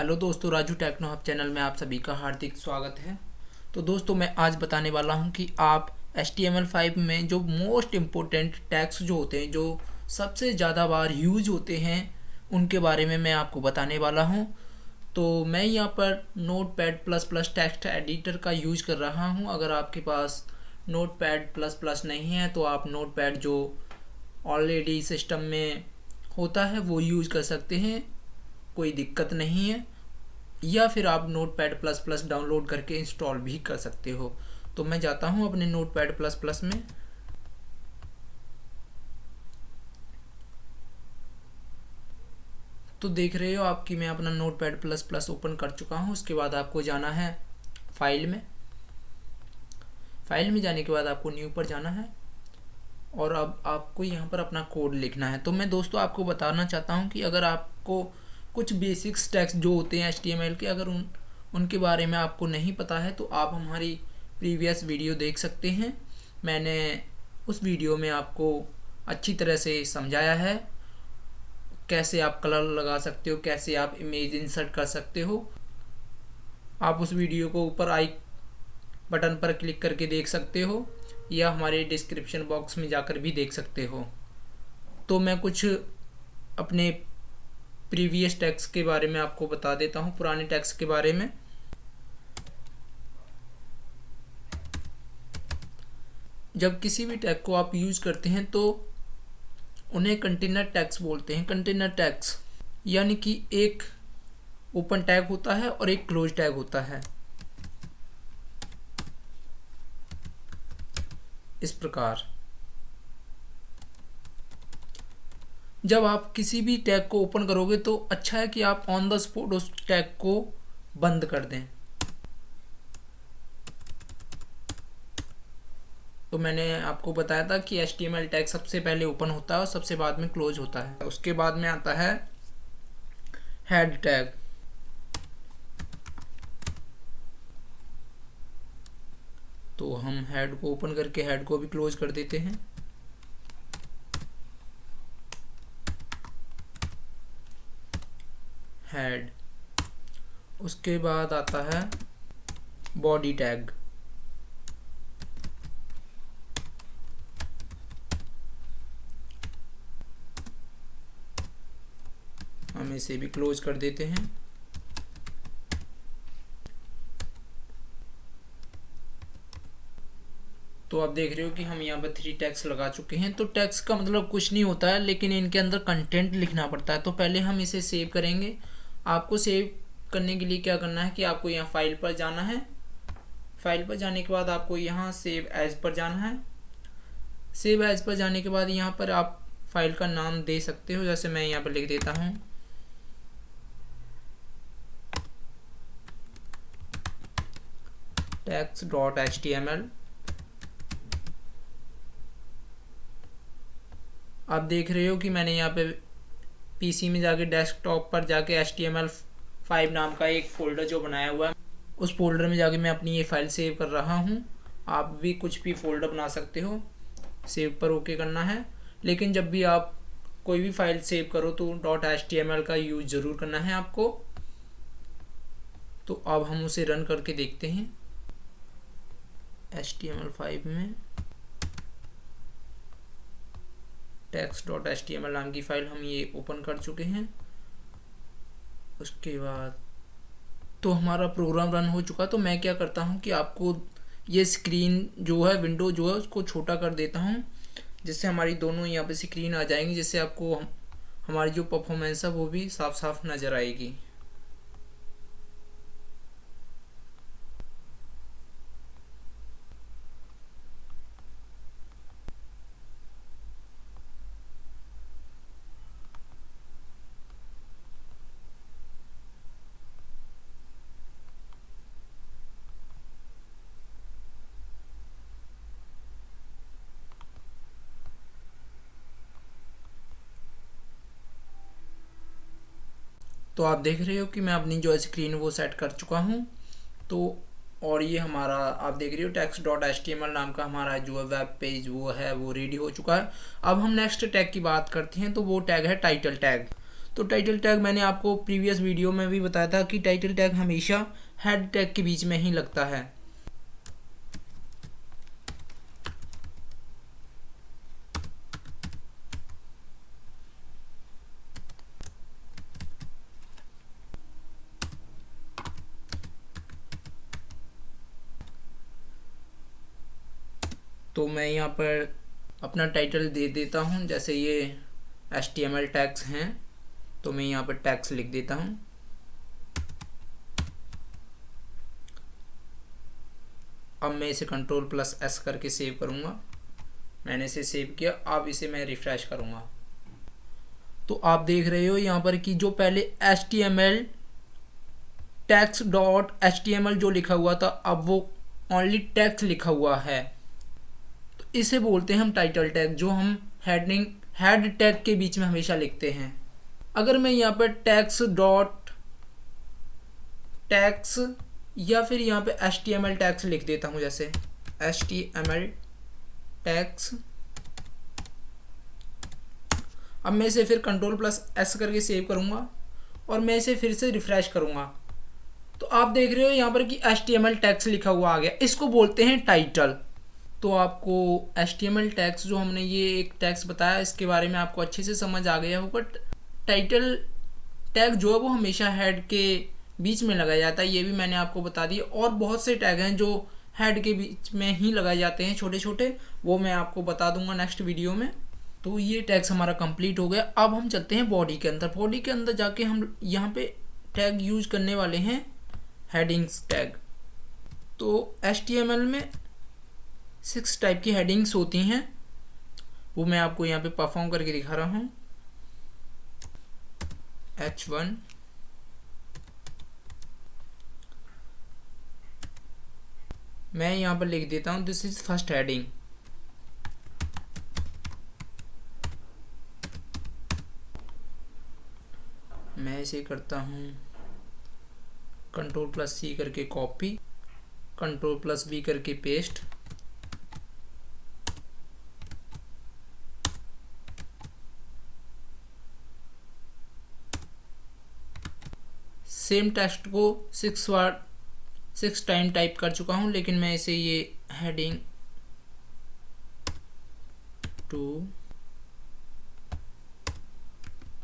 Hello दोस्तों, Raju techno hub channel में आप सभी का हार्दिक स्वागत है। तो दोस्तों, मैं आज बताने वाला हूं कि आप HTML5 में जो मोस्ट इम्पोर्टेंट टैग्स जो होते हैं, जो सबसे ज़्यादा बार यूज होते हैं, उनके बारे में मैं आपको बताने वाला हूं। तो मैं यहाँ पर Notepad++ टेक्स्ट एडिटर का यूज कर रहा हूँ। अगर आपके पास Notepad++ नहीं है तो आप नोटपैड जो ऑलरेडी सिस्टम में होता है वो यूज कर सकते हैं, कोई दिक्कत नहीं है। या फिर आप Notepad++ डाउनलोड करके इंस्टॉल भी कर सकते हो। तो मैं जाता हूँ अपने Notepad++ में। तो देख रहे हो आप कि मैं अपना Notepad++ ओपन कर चुका हूँ। उसके बाद आपको जाना है फाइल में। फाइल में जाने के बाद आपको न्यू पर जाना है और अब आपको यहाँ पर अपना कोड लिखना है। तो मैं दोस्तों आपको बताना चाहता हूँ कि अगर आपको कुछ बेसिक्स टैग्स जो होते हैं HTML के, अगर उनके बारे में आपको नहीं पता है तो आप हमारी प्रीवियस वीडियो देख सकते हैं। मैंने उस वीडियो में आपको अच्छी तरह से समझाया है कैसे आप कलर लगा सकते हो, कैसे आप इमेज इंसर्ट कर सकते हो। आप उस वीडियो को ऊपर आई बटन पर क्लिक करके देख सकते हो या हमारे डिस्क्रिप्शन बॉक्स में जाकर भी देख सकते हो। तो मैं कुछ अपने प्रीवियस टैग्स के बारे में आपको बता देता हूँ, पुराने टैग्स के बारे में। जब किसी भी टैग को आप यूज करते हैं तो उन्हें कंटेनर टैग्स बोलते हैं। कंटेनर टैग्स यानी कि एक ओपन टैग होता है और एक क्लोज टैग होता है, इस प्रकार। जब आप किसी भी टैग को ओपन करोगे तो अच्छा है कि आप ऑन द स्पॉट उस टैग को बंद कर दें। तो मैंने आपको बताया था कि HTML टैग सबसे पहले ओपन होता है और सबसे बाद में क्लोज होता है। उसके बाद में आता है हेड टैग। तो हम हेड को ओपन करके हेड को भी क्लोज कर देते हैं। हेड। उसके बाद आता है बॉडी टैग। हम इसे भी क्लोज कर देते हैं। तो आप देख रहे हो कि हम यहाँ पर 3 टैग्स लगा चुके हैं। तो टैग्स का मतलब कुछ नहीं होता है, लेकिन इनके अंदर कंटेंट लिखना पड़ता है। तो पहले हम इसे सेव करेंगे। आपको सेव करने के लिए क्या करना है कि आपको यहाँ फाइल पर जाना है। फाइल पर जाने के बाद आपको यहाँ सेव एज पर जाना है। सेव एज पर जाने के बाद यहाँ पर आप फाइल का नाम दे सकते हो। जैसे मैं यहाँ पर लिख देता हूँ tags.html। आप देख रहे हो कि मैंने यहाँ पे PC में जाके डेस्कटॉप पर जाके HTML5 नाम का एक फ़ोल्डर जो बनाया हुआ है, उस फोल्डर में जाके मैं अपनी ये फाइल सेव कर रहा हूँ। आप भी कुछ भी फोल्डर बना सकते हो। सेव पर ओके करना है। लेकिन जब भी आप कोई भी फाइल सेव करो तो .html का यूज ज़रूर करना है आपको। तो अब हम उसे रन करके देखते हैं। HTML5 में text.html नाम की फ़ाइल हम ये ओपन कर चुके हैं। उसके बाद तो हमारा प्रोग्राम रन हो चुका। तो मैं क्या करता हूँ कि आपको ये स्क्रीन जो है, विंडो जो है, उसको छोटा कर देता हूँ, जिससे हमारी दोनों यहाँ पे स्क्रीन आ जाएंगी, जिससे आपको हमारी जो परफॉर्मेंस है वो भी साफ साफ नज़र आएगी। तो आप देख रहे हो कि मैं अपनी जो स्क्रीन वो सेट कर चुका हूँ। तो और ये हमारा आप देख रहे हो text.html नाम का हमारा जो है वेब पेज वो है वो रेडी हो चुका है। अब हम नेक्स्ट टैग की बात करते हैं। तो वो टैग है टाइटल टैग। तो टाइटल टैग मैंने आपको प्रीवियस वीडियो में भी बताया था कि टाइटल टैग हमेशा हेड टैग के बीच में ही लगता है। तो मैं यहाँ पर अपना टाइटल दे देता हूँ, जैसे ये HTML टैग्स हैं तो मैं यहाँ पर टैग्स लिख देता हूँ। अब मैं इसे Ctrl+S करके सेव करूँगा। मैंने इसे सेव किया, अब इसे मैं रिफ्रेश करूँगा तो आप देख रहे हो यहाँ पर कि जो पहले HTML text.html जो लिखा हुआ था अब वो ओनली टेक्स्ट लिखा हुआ है। तो इसे बोलते हैं हम टाइटल टैग, जो हम हेड टैग के बीच में हमेशा लिखते हैं। अगर मैं यहाँ पर टैग्स या फिर यहाँ पे HTML टैग्स लिख देता हूँ, जैसे HTML टैग्स, अब मैं इसे फिर Ctrl+S करके सेव करूँगा और मैं इसे फिर से रिफ्रेश करूँगा तो आप देख रहे हो यहाँ पर कि HTML टैग्स लिखा हुआ आ गया। इसको बोलते हैं टाइटल। तो आपको HTML टैग्स जो हमने ये एक टैग्स बताया इसके बारे में आपको अच्छे से समझ आ गया होगा। टाइटल टैग जो है वो हमेशा हेड के बीच में लगाया जाता है, ये भी मैंने आपको बता दिया। और बहुत से टैग हैं जो हेड के बीच में ही लगाए जाते हैं छोटे छोटे, वो मैं आपको बता दूंगा नेक्स्ट वीडियो में। तो ये टैग्स हमारा कंप्लीट हो गया। अब हम चलते हैं बॉडी के अंदर। बॉडी के अंदर जाके हम यहाँ पे टैग यूज करने वाले हैं हेडिंग्स टैग। तो HTML में 6 टाइप की हेडिंग्स होती हैं, वो मैं आपको यहाँ पे परफॉर्म करके दिखा रहा हूँ। H1, मैं यहाँ पर लिख देता हूँ दिस इज फर्स्ट हेडिंग। मैं इसे करता हूँ Ctrl+C करके कॉपी, Ctrl+V करके पेस्ट। सेम टेक्स्ट को 6 टाइम टाइप कर चुका हूँ, लेकिन मैं इसे ये हेडिंग 2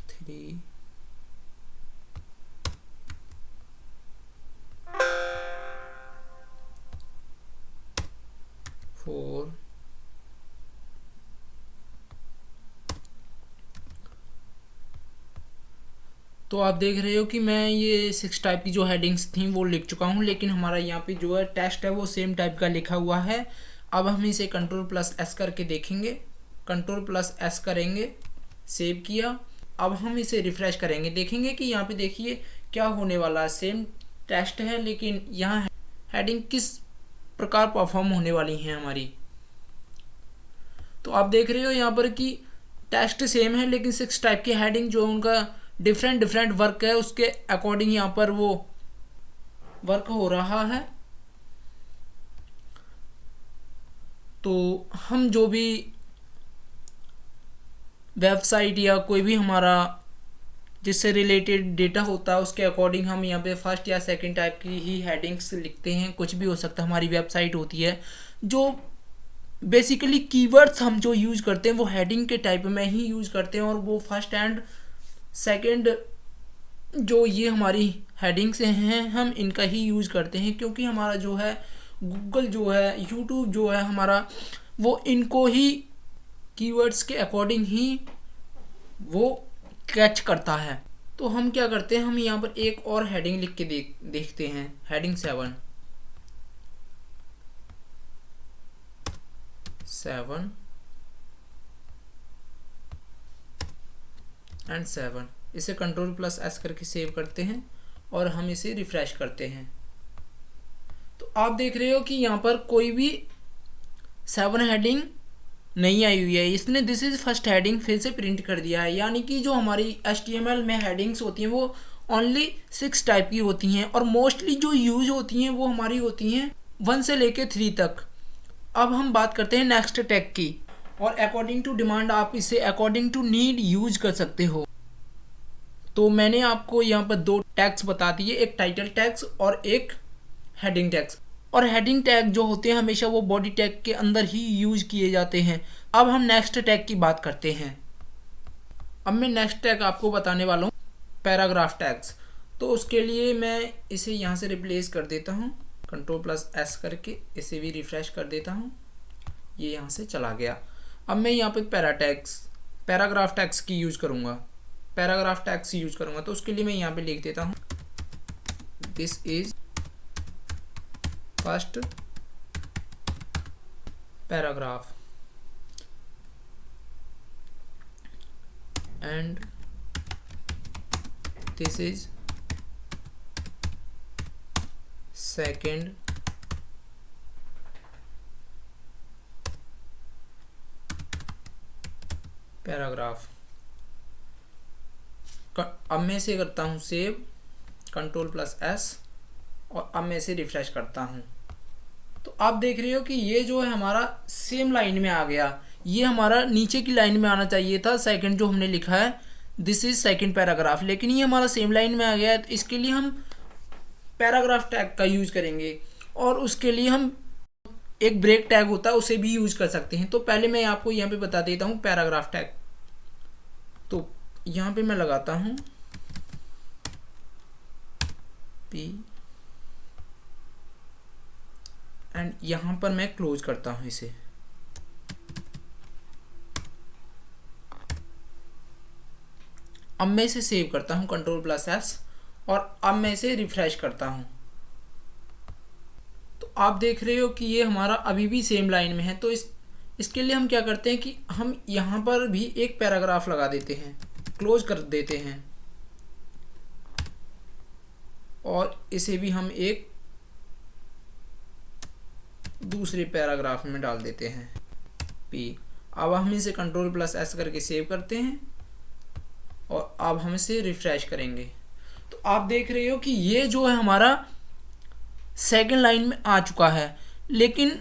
3 4 तो आप देख रहे हो कि मैं ये 6 टाइप की जो हेडिंग्स थी वो लिख चुका हूँ, लेकिन हमारा यहाँ पे जो है टेक्स्ट है वो सेम टाइप का लिखा हुआ है। अब हम इसे Ctrl+S करके देखेंगे। Ctrl+S करेंगे, सेव किया। अब हम इसे रिफ्रेश करेंगे, देखेंगे कि यहाँ पे देखिए क्या होने वाला है। सेम टेक्स्ट है लेकिन यहाँ हेडिंग किस प्रकार परफॉर्म होने वाली हैं हमारी। तो आप देख रहे हो यहाँ पर कि टेक्स्ट सेम है लेकिन 6 टाइप की हेडिंग जो उनका डिफरेंट वर्क है उसके अकॉर्डिंग यहाँ पर वो वर्क हो रहा है। तो हम जो भी वेबसाइट या कोई भी हमारा जिससे रिलेटेड डेटा होता है उसके अकॉर्डिंग हम यहाँ पे फर्स्ट या सेकंड टाइप की ही हेडिंग्स लिखते हैं। कुछ भी हो सकता है, हमारी वेबसाइट होती है जो बेसिकली कीवर्ड्स हम जो यूज़ करते हैं वो हेडिंग के टाइप में ही यूज़ करते हैं, और वो फर्स्ट एंड सेकंड जो ये हमारी हेडिंग्स हैं हम इनका ही यूज़ करते हैं, क्योंकि हमारा जो है गूगल जो है यूट्यूब जो है हमारा वो इनको ही कीवर्ड्स के अकॉर्डिंग ही वो कैच करता है। तो हम क्या करते हैं, हम यहाँ पर एक और हेडिंग लिख के देखते हैं, हेडिंग 7 एंड 7। इसे Ctrl+S करके सेव करते हैं और हम इसे रिफ्रेश करते हैं। तो आप देख रहे हो कि यहाँ पर कोई भी 7 हेडिंग नहीं आई हुई है, इसने दिस इज फर्स्ट हेडिंग फिर से प्रिंट कर दिया है। यानी कि जो हमारी HTML में हेडिंग्स होती हैं वो ओनली 6 टाइप की होती हैं, और मोस्टली जो यूज होती हैं वो हमारी होती हैं 1 से लेके 3 तक। अब हम बात करते हैं नेक्स्ट टैग की, और अकॉर्डिंग टू डिमांड आप इसे अकॉर्डिंग टू नीड यूज कर सकते हो। तो मैंने आपको यहाँ पर दो टैग्स बता दिए, एक टाइटल टैग्स और एक हेडिंग टैग्स। और हेडिंग टैग जो होते हैं हमेशा वो बॉडी टैग के अंदर ही यूज किए जाते हैं। अब हम नेक्स्ट टैग की बात करते हैं। अब मैं नेक्स्ट टैग आपको बताने वाला हूँ पैराग्राफ टैग्स। तो उसके लिए मैं इसे यहाँ से रिप्लेस कर देता हूँ, Ctrl+S करके इसे भी रिफ्रेश कर देता हूँ, ये यहाँ से चला गया। अब मैं यहाँ पे पैराग्राफ टैग्स की यूज करूँगा, पैराग्राफ टैग्स यूज करूँगा। तो उसके लिए मैं यहाँ पे लिख देता हूँ this is first paragraph and this is second paragraph. अब मैं इसे करता हूँ सेव, Ctrl+S, और अब मैं इसे रिफ्रेश करता हूँ। तो आप देख रहे हो कि ये जो है हमारा सेम लाइन में आ गया। ये हमारा नीचे की लाइन में आना चाहिए था, सेकंड जो हमने लिखा है दिस इज सेकंड पैराग्राफ, लेकिन ये हमारा सेम लाइन में आ गया है। तो इसके लिए हम पैराग्राफ टैग का यूज करेंगे, और उसके लिए हम एक ब्रेक टैग होता है उसे भी यूज कर सकते हैं। तो पहले मैं आपको यहाँ पे बता देता हूँ पैराग्राफ टैग। तो यहाँ पे मैं लगाता हूँ P एंड यहाँ पर मैं क्लोज करता हूँ इसे। अब मैं इसे सेव करता हूँ Ctrl+S, और अब मैं इसे रिफ्रेश करता हूँ। तो आप देख रहे हो कि ये हमारा अभी भी सेम लाइन में है। तो इसके लिए हम क्या करते हैं कि हम यहाँ पर भी एक पैराग्राफ लगा देते हैं, क्लोज कर देते हैं, और इसे भी हम एक दूसरे पैराग्राफ में डाल देते हैं P। अब हम इसे Ctrl+S करके सेव करते हैं, और अब हम इसे रिफ्रेश करेंगे। तो आप देख रहे हो कि ये जो है हमारा सेकंड लाइन में आ चुका है। लेकिन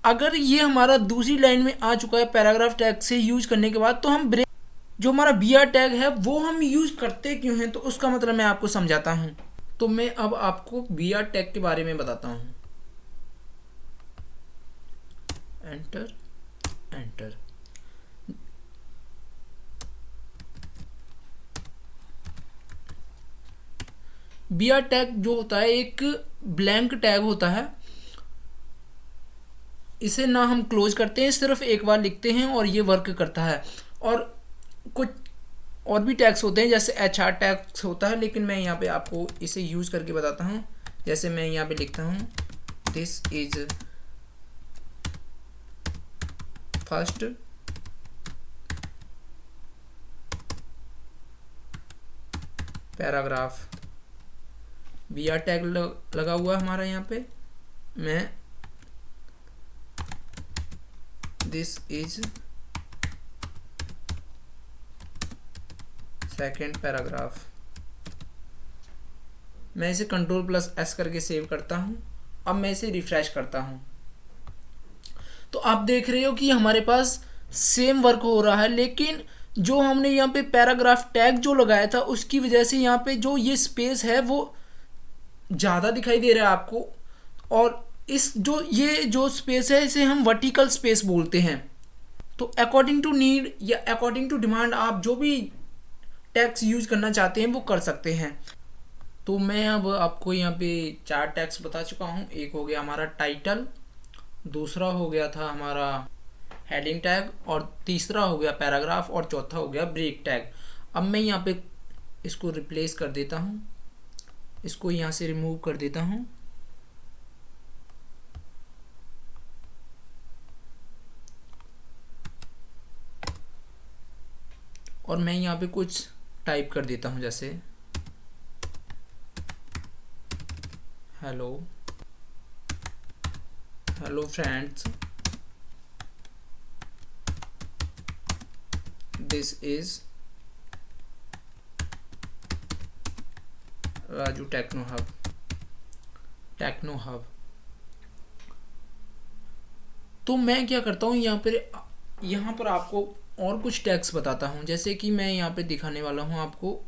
अगर ये हमारा दूसरी लाइन में आ चुका है पैराग्राफ टैग से यूज करने के बाद, तो हम ब्रेक जो हमारा BR टैग है वो हम यूज करते क्यों हैं, तो उसका मतलब मैं आपको समझाता हूँ। तो मैं अब आपको BR टैग के बारे में बताता हूँ। Enter enter. BR टैग जो होता है एक ब्लैंक टैग होता है। इसे ना हम क्लोज करते हैं, सिर्फ एक बार लिखते हैं और ये वर्क करता है। और कुछ और भी टैग्स होते हैं जैसे HR टैग्स होता है, लेकिन मैं यहाँ पे आपको इसे यूज करके बताता हूँ। जैसे मैं यहाँ पे लिखता हूँ this is first paragraph, BR tag लगा हुआ है हमारा यहाँ पे। मैं दिस इज सेकेंड पैराग्राफ, मैं इसे Ctrl+S करके सेव करता हूँ। अब मैं इसे रिफ्रेश करता हूँ। तो आप देख रहे हो कि हमारे पास सेम वर्क हो रहा है, लेकिन जो हमने यहाँ पे पैराग्राफ टैग जो लगाया था उसकी वजह से यहाँ पे जो ये स्पेस है वो ज़्यादा दिखाई दे रहा है आपको। और इस ये जो स्पेस है इसे हम वर्टिकल स्पेस बोलते हैं। तो अकॉर्डिंग टू नीड या अकॉर्डिंग टू डिमांड आप जो भी टैग्स यूज करना चाहते हैं वो कर सकते हैं। तो मैं अब आपको यहाँ पे 4 टैग्स बता चुका हूँ। एक हो गया हमारा टाइटल, दूसरा हो गया था हमारा हेडिंग टैग, और तीसरा हो गया पैराग्राफ, और चौथा हो गया ब्रेक टैग। अब मैं यहाँ पे इसको रिप्लेस कर देता हूँ, इसको यहाँ से रिमूव कर देता हूँ, और मैं यहाँ पे कुछ टाइप कर देता हूँ जैसे hello friends, this is Raju techno hub. तो मैं क्या करता हूँ यहाँ पर आपको और कुछ टैग्स बताता हूँ, जैसे कि मैं यहाँ पे दिखाने वाला हूँ आपको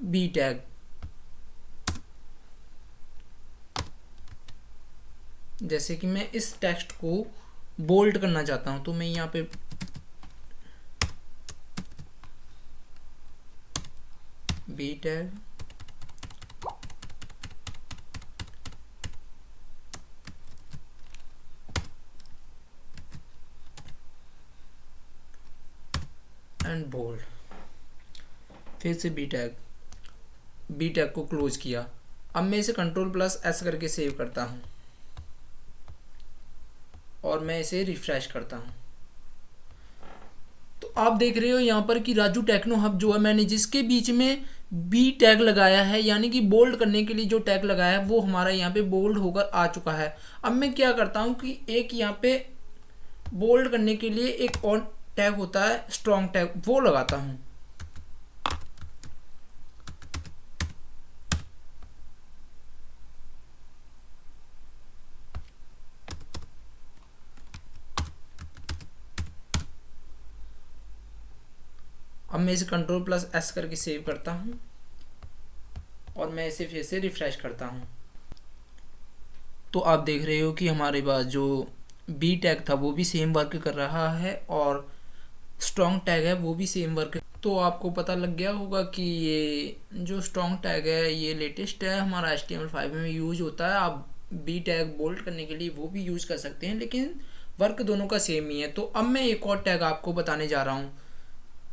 बी टैग। जैसे कि मैं इस टेक्स्ट को बोल्ड करना चाहता हूँ, तो मैं यहाँ पे बी टैग एंड बोल्ड, फिर से बी टैग को क्लोज किया। अब मैं इसे Ctrl+S करके सेव करता हूँ और मैं इसे रिफ्रेश करता हूँ। तो आप देख रहे हो यहाँ पर कि राजू टेक्नो हब जो है, मैंने जिसके बीच में बी टैग लगाया है, यानी कि बोल्ड करने के लिए जो टैग लगाया है वो हमारा यहाँ पे बोल्ड होकर आ चुका है। अब मैं क्या करता हूँ कि एक यहाँ पे बोल्ड करने के लिए एक और टैग होता है स्ट्रॉन्ग टैग, वो लगाता हूँ। अब मैं इसे Ctrl+S करके सेव करता हूँ और मैं इसे फिर से रिफ्रेश करता हूँ। तो आप देख रहे हो कि हमारे पास जो बी टैग था वो भी सेम वर्क कर रहा है और स्ट्रॉन्ग टैग है वो भी सेम वर्क। तो आपको पता लग गया होगा कि ये जो स्ट्रॉन्ग टैग है ये लेटेस्ट है, हमारा HTML5 में यूज होता है। आप बी टैग बोल्ड करने के लिए वो भी यूज़ कर सकते हैं, लेकिन वर्क दोनों का सेम ही है। तो अब मैं एक और टैग आपको बताने जा रहा हूँ,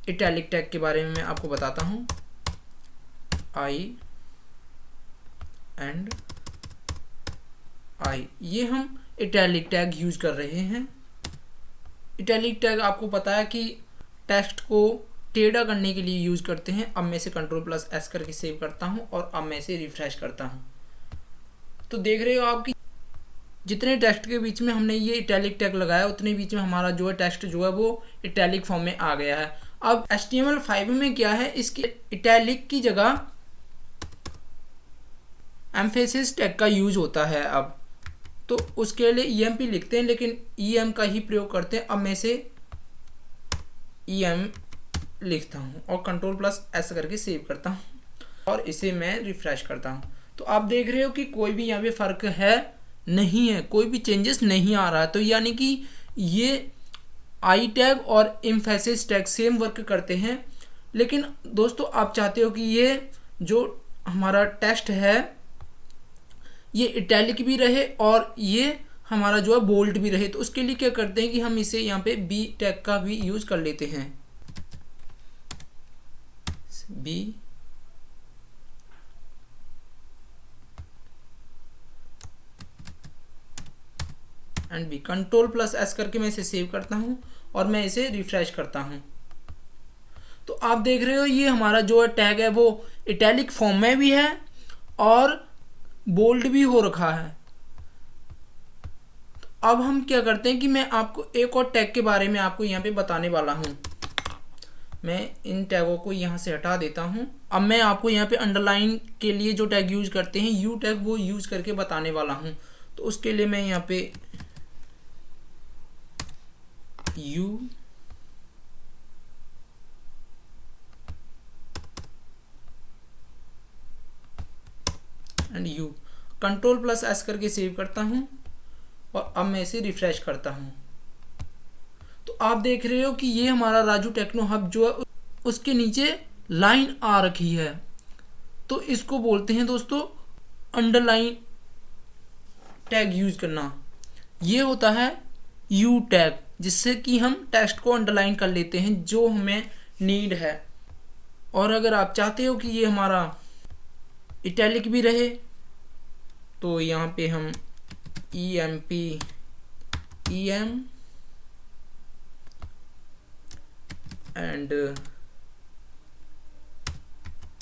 इटैलिक टैग के बारे में मैं आपको बताता हूँ। आई एंड आई, ये हम इटैलिक टैग यूज कर रहे हैं। इटैलिक टैग आपको पता है कि टेक्स्ट को टेढ़ा करने के लिए यूज करते हैं। अब मैं इसे Ctrl+S करके सेव करता हूँ और अब मैं इसे रिफ्रेश करता हूँ। तो देख रहे हो आप कि जितने टेक्स्ट के बीच में हमने ये इटैलिक टैग लगाया उतने बीच में हमारा जो है टेक्स्ट जो है वो इटैलिक फॉर्म में आ गया है। अब HTML5 में क्या है, इसकी इटैलिक की जगह एम्फेसिस टैग का यूज होता है। अब तो उसके लिए EMP लिखते हैं, लेकिन EM का ही प्रयोग करते हैं। अब मैं इसे EM लिखता हूँ और Ctrl+S करके सेव करता हूँ और इसे मैं रिफ्रेश करता हूँ। तो आप देख रहे हो कि कोई भी यहाँ पे फ़र्क है नहीं है, कोई भी चेंजेस नहीं आ रहा है। तो यानी कि ये आई टैग और एम्फेसिस टैग सेम वर्क करते हैं। लेकिन दोस्तों आप चाहते हो कि ये जो हमारा टेक्स्ट है ये इटैलिक भी रहे और ये हमारा जो है बोल्ड भी रहे। तो उसके लिए क्या करते हैं कि हम इसे यहाँ पे बी टैग का भी यूज कर लेते हैं। बी एंड बी, Ctrl+S करके मैं इसे सेव करता हूँ और मैं इसे रिफ्रेश करता हूँ। तो आप देख रहे हो ये हमारा जो है टैग है वो इटैलिक फॉर्म में भी है और बोल्ड भी हो रखा है। तो अब हम क्या करते हैं कि मैं आपको एक और टैग के बारे में आपको यहाँ पे बताने वाला हूँ। मैं इन टैगों को यहाँ से हटा देता हूँ। अब मैं आपको यहाँ पे अंडरलाइन के लिए जो टैग यूज करते हैं यू टैग, वो यूज करके बताने वाला हूँ। तो उसके लिए मैं यहाँ पे यू एंड यू Ctrl+S करके सेव करता हूँ और अब मैं इसे रिफ्रेश करता हूँ। तो आप देख रहे हो कि ये हमारा राजू टेक्नो हब जो है उसके नीचे लाइन आ रखी है। तो इसको बोलते हैं दोस्तों अंडरलाइन टैग यूज करना। ये होता है यू टैग, जिससे कि हम टेक्स्ट को अंडरलाइन कर लेते हैं जो हमें नीड है। और अगर आप चाहते हो कि ये हमारा इटैलिक भी रहे तो यहाँ पे हम EMP EM and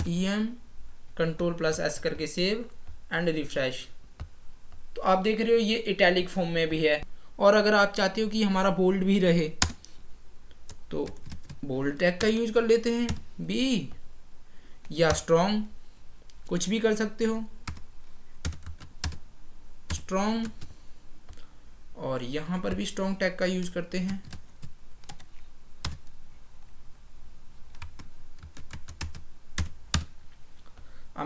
EM Ctrl+S करके सेव एंड रिफ्रेश। तो आप देख रहे हो ये इटैलिक फॉर्म में भी है। और अगर आप चाहते हो कि हमारा बोल्ड भी रहे तो बोल्ड टैग का यूज कर लेते हैं, बी या स्ट्रॉन्ग, कुछ भी कर सकते हो, स्ट्रॉन्ग। और यहाँ पर भी स्ट्रॉन्ग टैग का यूज करते हैं।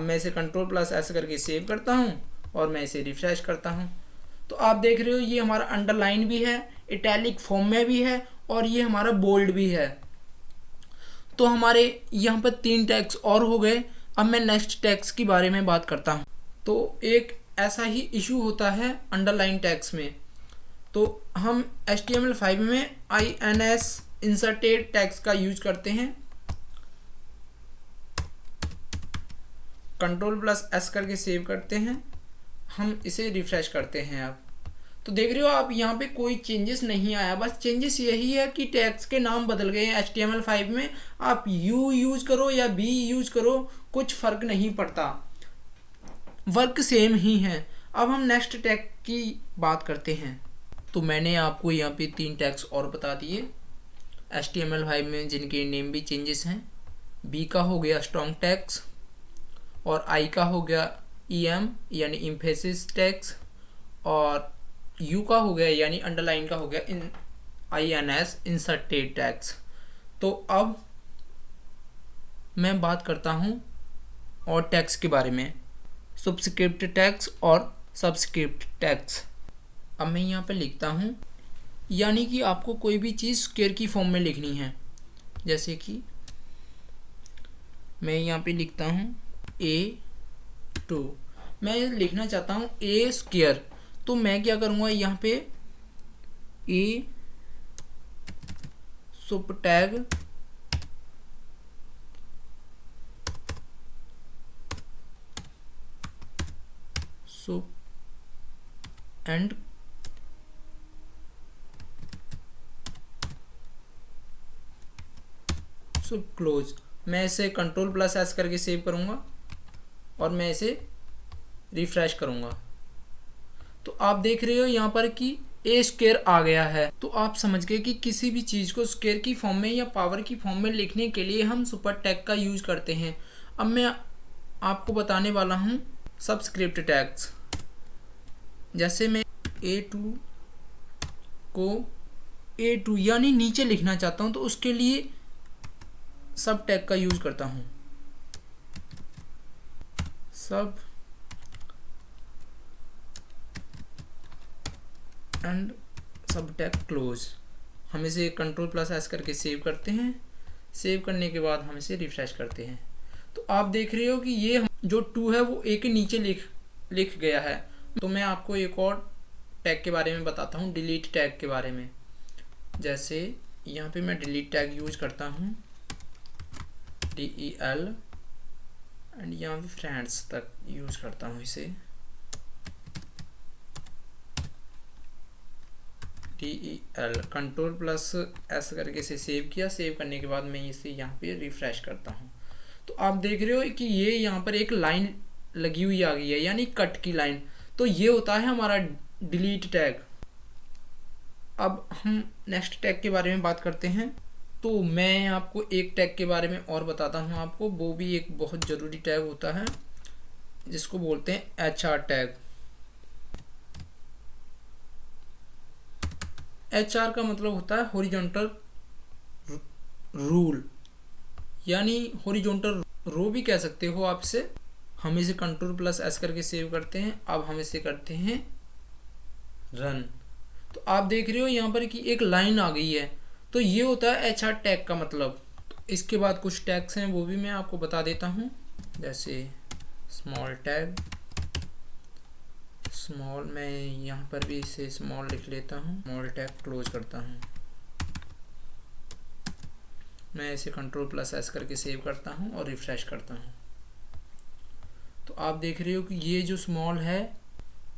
मैं इसे कंट्रोल प्लस एस करके सेव करता हूँ और मैं इसे रिफ्रेश करता हूँ। तो आप देख रहे हो ये हमारा अंडरलाइन भी है, इटैलिक फॉर्म में भी है और ये हमारा बोल्ड भी है। तो हमारे यहाँ पर 3 टैग्स और हो गए। अब मैं नेक्स्ट टैग्स के बारे में बात करता हूँ। तो एक ऐसा ही इशू होता है अंडरलाइन टैग्स में। तो हम HTML5 में INS इंसर्टेड टैग्स का यूज करते हैं। कंट्रोल प्लस एस करके सेव करते हैं, हम इसे रिफ्रेश करते हैं। अब तो देख रहे हो आप यहाँ पे कोई चेंजेस नहीं आया, बस चेंजेस यही है कि टैग्स के नाम बदल गए हैं। HTML5 में आप U यूज करो या B यूज करो कुछ फर्क नहीं पड़ता, वर्क सेम ही है। अब हम नेक्स्ट टैग की बात करते हैं। तो मैंने आपको यहाँ पे 3 टैग्स और बता दिए HTML5 में जिनके नेम भी चेंजेस हैं। B का हो गया स्ट्रॉन्ग टैग्स और I का हो गया EM यानी एम्फेसिस टैग्स और U का हो गया यानी अंडरलाइन का हो गया INS इंसर्टेड टैग्स। तो अब मैं बात करता हूँ और टैग्स के बारे में, सबस्क्रिप्ट टैग्स और सबस्क्रिप्ट टैग्स। अब मैं यहाँ पे लिखता हूँ, यानी कि आपको कोई भी चीज़ स्क्वायर की फॉर्म में लिखनी है। जैसे कि मैं यहाँ पे लिखता हूँ A2, मैं लिखना चाहता हूँ A स्क्वायर। तो मैं क्या करूँगा, यहाँ पे A सब टैग सब एंड सब क्लोज, मैं इसे कंट्रोल प्लस एस करके सेव करूँगा और मैं इसे रिफ्रेश करूँगा। तो आप देख रहे हो यहाँ पर कि ए स्क्वायर आ गया है। तो आप समझ गए कि किसी भी चीज़ को स्क्वायर की फॉर्म में या पावर की फॉर्म में लिखने के लिए हम सुपर टैग का यूज़ करते हैं। अब मैं आपको बताने वाला हूँ सबस्क्रिप्ट टैग्स। जैसे मैं A2 को A2 यानी नीचे लिखना चाहता हूँ तो उसके लिए सब टैग का यूज़ करता हूँ, सब एंड सब टैग क्लोज। हम इसे कंट्रोल प्लस एस करके सेव करते हैं। सेव करने के बाद हम इसे रिफ्रेश करते हैं। तो आप देख रहे हो कि ये जो 2 है वो A के नीचे लिख गया है। तो मैं आपको एक और टैग के बारे में बताता हूँ, डिलीट टैग के बारे में। जैसे यहाँ पे मैं डिलीट टैग यूज करता हूँ DEL एंड यहाँ पे फ्रेंड्स तक यूज करता हूँ इसे DEL। कंट्रोल प्लस एस करके इसे सेव किया। सेव करने के बाद मैं इसे यहाँ पे रिफ्रेश करता हूँ। तो आप देख रहे हो कि ये यहाँ पर एक लाइन लगी हुई आ गई है, यानी कट की लाइन। तो ये होता है हमारा डिलीट टैग। अब हम नेक्स्ट टैग के बारे में बात करते हैं। तो मैं आपको एक टैग के बारे में और बताता हूँ आपको, वो भी एक बहुत ज़रूरी टैग होता है जिसको बोलते हैं HR टैग। HR का मतलब होता है हॉरिजॉन्टल रूल, यानी हॉरिजॉन्टल रो भी कह सकते हो आप इसे। हम इसे कंट्रोल प्लस एस करके सेव करते हैं। अब हम इसे करते हैं रन। तो आप देख रहे हो यहाँ पर कि एक लाइन आ गई है। तो ये होता है HR टैग का मतलब। तो इसके बाद कुछ टैग्स हैं वो भी मैं आपको बता देता हूँ। जैसे स्मॉल टैग, स्मॉल, मैं यहाँ पर भी इसे स्मॉल लिख लेता हूँ। स्मॉल टैग क्लोज करता हूँ। मैं इसे कंट्रोल प्लस एस करके सेव करता हूँ और रिफ्रेश करता हूँ। तो आप देख रहे हो कि ये जो स्मॉल है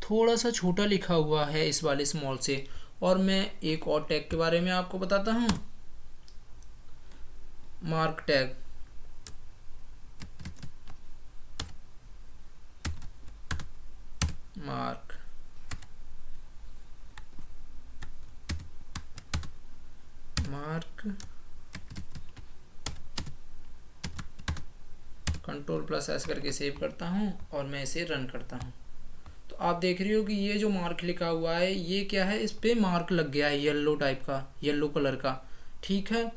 थोड़ा सा छोटा लिखा हुआ है इस वाले स्मॉल से। और मैं एक और टैग के बारे में आपको बताता हूँ, mark tag. Mark control plus S करके सेव करता हूँ और मैं इसे रन करता हूँ। तो आप देख रहे हो कि ये जो मार्क लिखा हुआ है ये क्या है, इस पे मार्क लग गया है येलो टाइप का, येलो कलर का। ठीक है,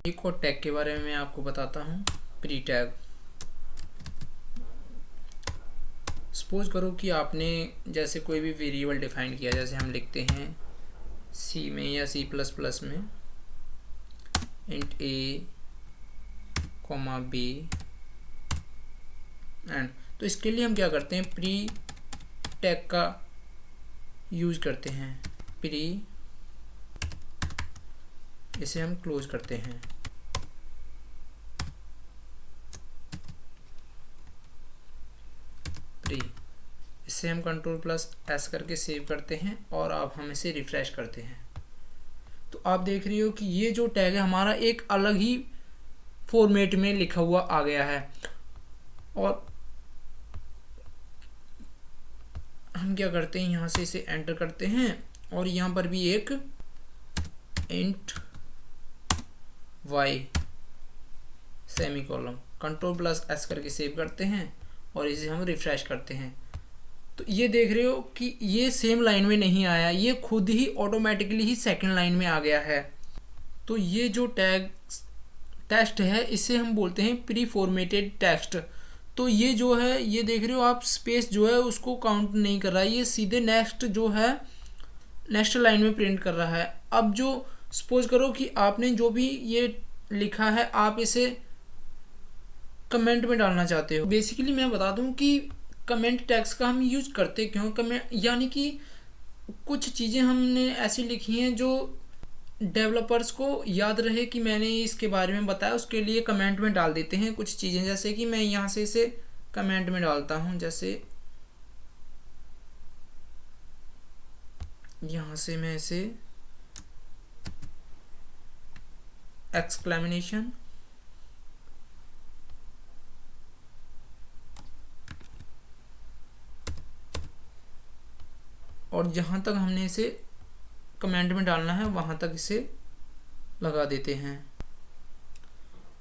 एक और टैग के बारे में मैं आपको बताता हूँ, प्री टैग। सपोज करो कि आपने जैसे कोई भी वेरिएबल डिफाइन किया, जैसे हम लिखते हैं सी में या C++ में इंट a, b एंड, तो इसके लिए हम क्या करते हैं, प्री टैग का यूज करते हैं। प्री, इसे हम क्लोज करते हैं। प्री, इसे हम Ctrl+S करके सेव करते हैं और अब हम इसे रिफ्रेश करते हैं। तो आप देख रहे हो कि ये जो टैग है हमारा एक अलग ही फॉर्मेट में लिखा हुआ आ गया है। और हम क्या करते हैं, यहाँ से इसे एंटर करते हैं और यहाँ पर भी एक इंट y सेमीकोलन, Ctrl+S करके सेव करते हैं और इसे हम रिफ्रेश करते हैं। तो ये देख रहे हो कि ये सेम लाइन में नहीं आया, ये खुद ही ऑटोमेटिकली ही सेकंड लाइन में आ गया है। तो ये जो टैग टेक्स्ट है इसे हम बोलते हैं प्री फॉर्मेटेड टेक्स्ट। तो ये जो है, ये देख रहे हो आप, स्पेस जो है उसको काउंट नहीं कर रहा है, ये सीधे नेक्स्ट जो है नेक्स्ट लाइन में प्रिंट कर रहा है। अब जो सपोज करो कि आपने जो भी ये लिखा है आप इसे कमेंट में डालना चाहते हो। बेसिकली मैं बता दूं कि कमेंट टैग्स का हम यूज़ करते क्यों, कमेंट यानी कि कुछ चीज़ें हमने ऐसी लिखी हैं जो डेवलपर्स को याद रहे कि मैंने इसके बारे में बताया, उसके लिए कमेंट में डाल देते हैं कुछ चीज़ें। जैसे कि मैं यहाँ से इसे कमेंट में डालता हूँ, जैसे यहाँ से मैं इसे एक्सक्लेमेशन और जहाँ तक हमने इसे कमेंट में डालना है वहाँ तक इसे लगा देते हैं।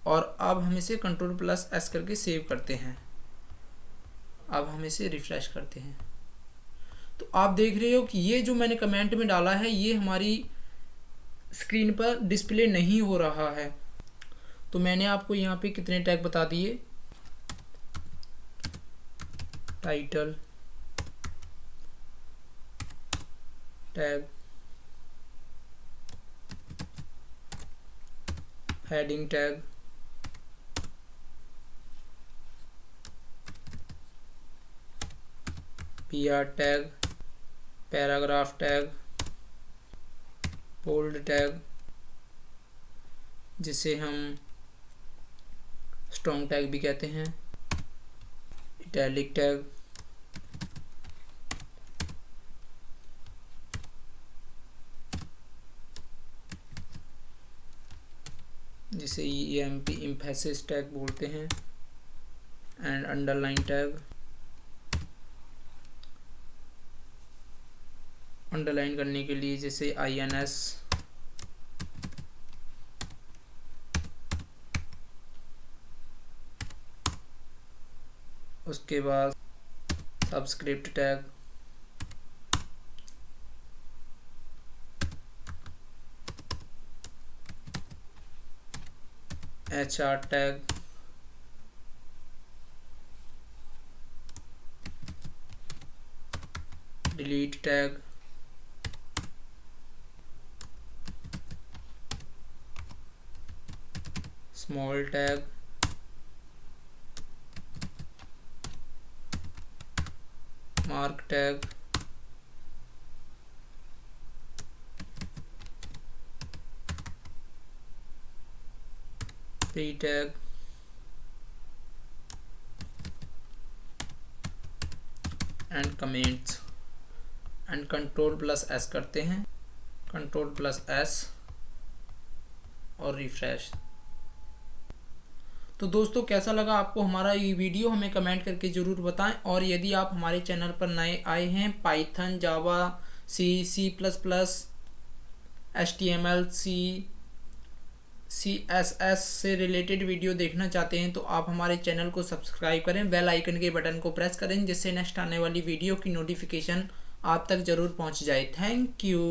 और अब हम इसे Ctrl+S करके सेव करते हैं। अब हम इसे रिफ्रेश करते हैं। तो आप देख रहे हो कि ये जो मैंने कमेंट में डाला है ये हमारी स्क्रीन पर डिस्प्ले नहीं हो रहा है। तो मैंने आपको यहाँ पे कितने टैग बता दिए, title tag, heading tag, PR tag, paragraph tag, bold tag जिसे हम स्ट्रॉन्ग टैग भी कहते हैं, इटैलिक टैग, जिसे EMP एम्फेसिस टैग बोलते हैं, एंड अंडरलाइन टैग, अंडरलाइन करने के लिए जैसे INS, उसके बाद subscript tag, HR tag, delete tag, small tag, mark tag, pre tag, and comments, and Ctrl+S करते हैं, Ctrl+S और रिफ्रेश। तो दोस्तों कैसा लगा आपको हमारा ये वीडियो, हमें कमेंट करके ज़रूर बताएं। और यदि आप हमारे चैनल पर नए आए हैं, पाइथन, जावा, C++, HTML, CSS से रिलेटेड वीडियो देखना चाहते हैं तो आप हमारे चैनल को सब्सक्राइब करें, बेल आइकन के बटन को प्रेस करें जिससे नेक्स्ट आने वाली वीडियो की नोटिफिकेशन आप तक ज़रूर पहुंच जाए। Thank you.